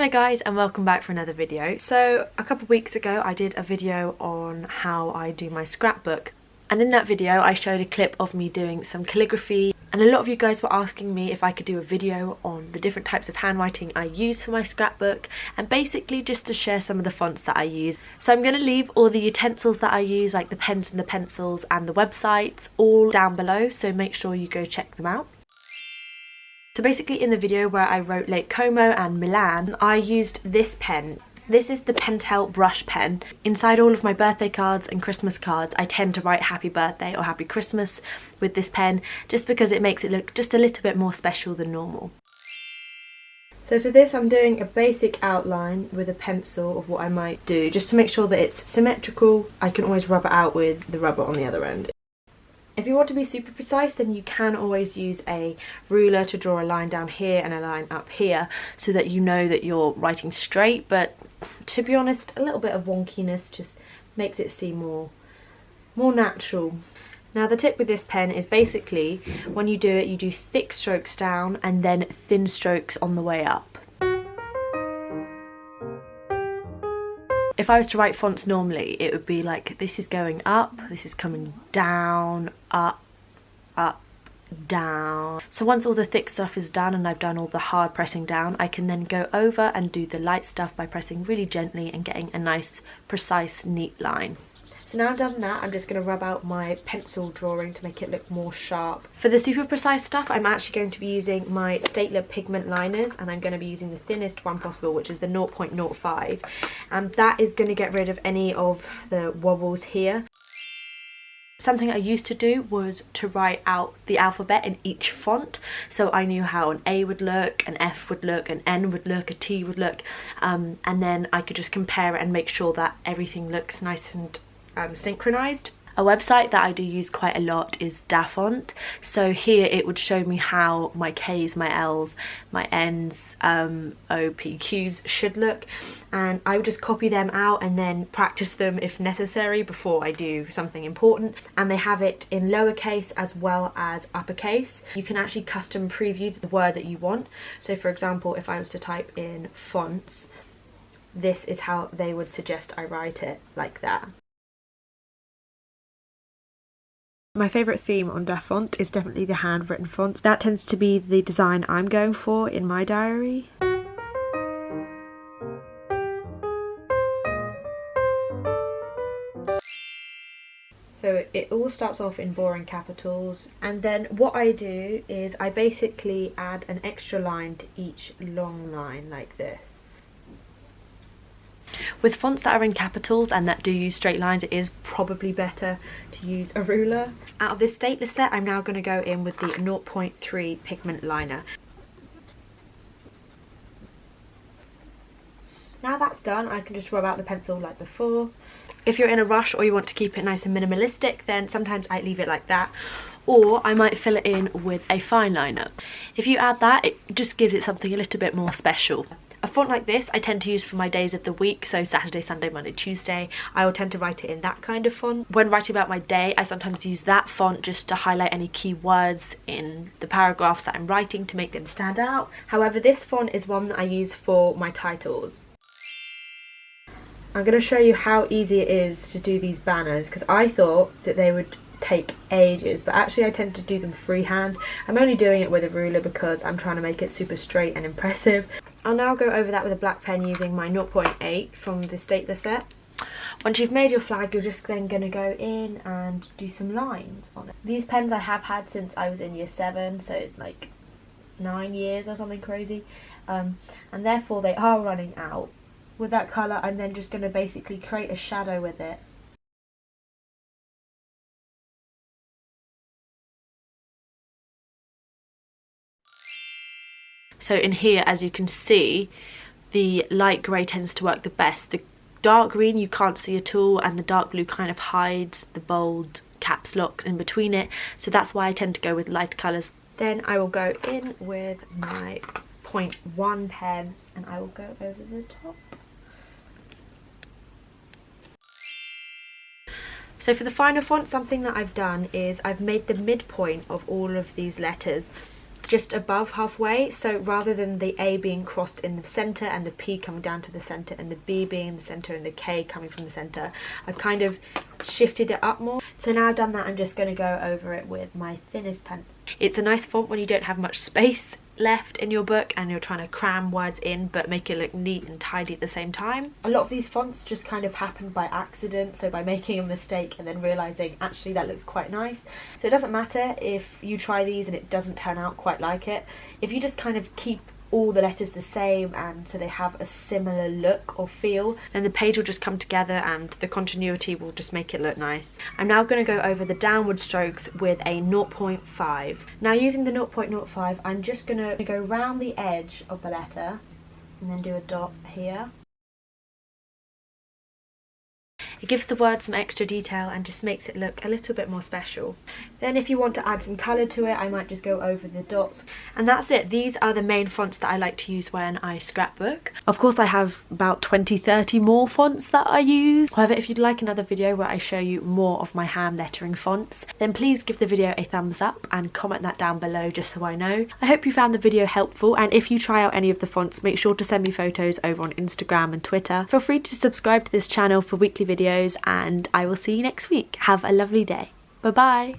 Hello guys and welcome back for another video. So a couple of weeks ago I did a video on how I do my scrapbook, and in that video I showed a clip of me doing some calligraphy, and a lot of you guys were asking me if I could do a video on the different types of handwriting I use for my scrapbook, and basically just to share some of the fonts that I use. So I'm going to leave all the utensils that I use, like the pens and the pencils and the websites, all down below, so make sure you go check them out. So basically in the video where I wrote Lake Como and Milan, I used this pen. This is the Pentel brush pen. Inside all of my birthday cards and Christmas cards, I tend to write happy birthday or happy Christmas with this pen, just because it makes it look just a little bit more special than normal. So for this I'm doing a basic outline with a pencil of what I might do, just to make sure that it's symmetrical. I can always rub it out with the rubber on the other end. If you want to be super precise, then you can always use a ruler to draw a line down here and a line up here so that you know that you're writing straight, but to be honest, a little bit of wonkiness just makes it seem more natural. Now the tip with this pen is basically when you do it, you do thick strokes down and then thin strokes on the way up. If I was to write fonts normally, it would be like this is going up, this is coming down, up, up, down. So once all the thick stuff is done and I've done all the hard pressing down, I can then go over and do the light stuff by pressing really gently and getting a nice, precise, neat line. So now I've done that, I'm just going to rub out my pencil drawing to make it look more sharp. For the super precise stuff, I'm actually going to be using my Stapler pigment liners, and I'm going to be using the thinnest one possible, which is the 0.05. And that is going to get rid of any of the wobbles here. Something I used to do was to write out the alphabet in each font, so I knew how an A would look, an F would look, an N would look, a T would look, and then I could just compare it and make sure that everything looks nice and synchronized. A website that I do use quite a lot is Dafont. So here it would show me how my K's, my L's, my N's, O, P, Q's should look, and I would just copy them out and then practice them if necessary before I do something important. And they have it in lowercase as well as uppercase. You can actually custom preview the word that you want. So for example, if I was to type in fonts, this is how they would suggest I write it, like that. My favourite theme on Dafont is definitely the handwritten fonts. That tends to be the design I'm going for in my diary. So it all starts off in boring capitals, and then what I do is I basically add an extra line to each long line like this. With fonts that are in capitals and that do use straight lines, it is probably better to use a ruler. Out of this Stapler set, I'm now going to go in with the 0.3 pigment liner. Now that's done, I can just rub out the pencil like before. If you're in a rush or you want to keep it nice and minimalistic, then sometimes I leave it like that, or I might fill it in with a fine liner. If you add that, it just gives it something a little bit more special. A font like this I tend to use for my days of the week, so Saturday, Sunday, Monday, Tuesday. I will tend to write it in that kind of font. When writing about my day, I sometimes use that font just to highlight any key words in the paragraphs that I'm writing to make them stand out. However, this font is one that I use for my titles. I'm going to show you how easy it is to do these banners, because I thought that they would take ages, but actually I tend to do them freehand. I'm only doing it with a ruler because I'm trying to make it super straight and impressive. I'll now go over that with a black pen using my 0.8 from the Stapler set. Once you've made your flag, you're just then going to go in and do some lines on it. These pens I have had since I was in year 7, so it's like 9 years or something crazy, and therefore they are running out. With that colour, I'm then just going to basically create a shadow with it. So in here, as you can see, the light grey tends to work the best. The dark green you can't see at all, and the dark blue kind of hides the bold caps locks in between it. So that's why I tend to go with light colours. Then I will go in with my 0.1 pen and I will go over the top. So for the final font, something that I've done is I've made the midpoint of all of these letters just above halfway, so rather than the A being crossed in the centre and the P coming down to the centre and the B being in the centre and the K coming from the centre, I've kind of shifted it up more. So now I've done that, I'm just going to go over it with my thinnest pen. It's a nice font when you don't have much space left in your book and you're trying to cram words in but make it look neat and tidy at the same time. A lot of these fonts just kind of happen by accident, so by making a mistake and then realising actually that looks quite nice. So it doesn't matter if you try these and it doesn't turn out quite like it. If you just kind of keep all the letters the same and so they have a similar look or feel, then the page will just come together and the continuity will just make it look nice. I'm now going to go over the downward strokes with a 0.5. Now using the 0.05, I'm just going to go round the edge of the letter and then do a dot here. It gives the word some extra detail and just makes it look a little bit more special. Then if you want to add some colour to it, I might just go over the dots. And that's it. These are the main fonts that I like to use when I scrapbook. Of course I have about 20-30 more fonts that I use. However, if you'd like another video where I show you more of my hand lettering fonts, then please give the video a thumbs up and comment that down below just so I know. I hope you found the video helpful, and if you try out any of the fonts, make sure to send me photos over on Instagram and Twitter. Feel free to subscribe to this channel for weekly videos, and I will see you next week. Have a lovely day. Bye bye.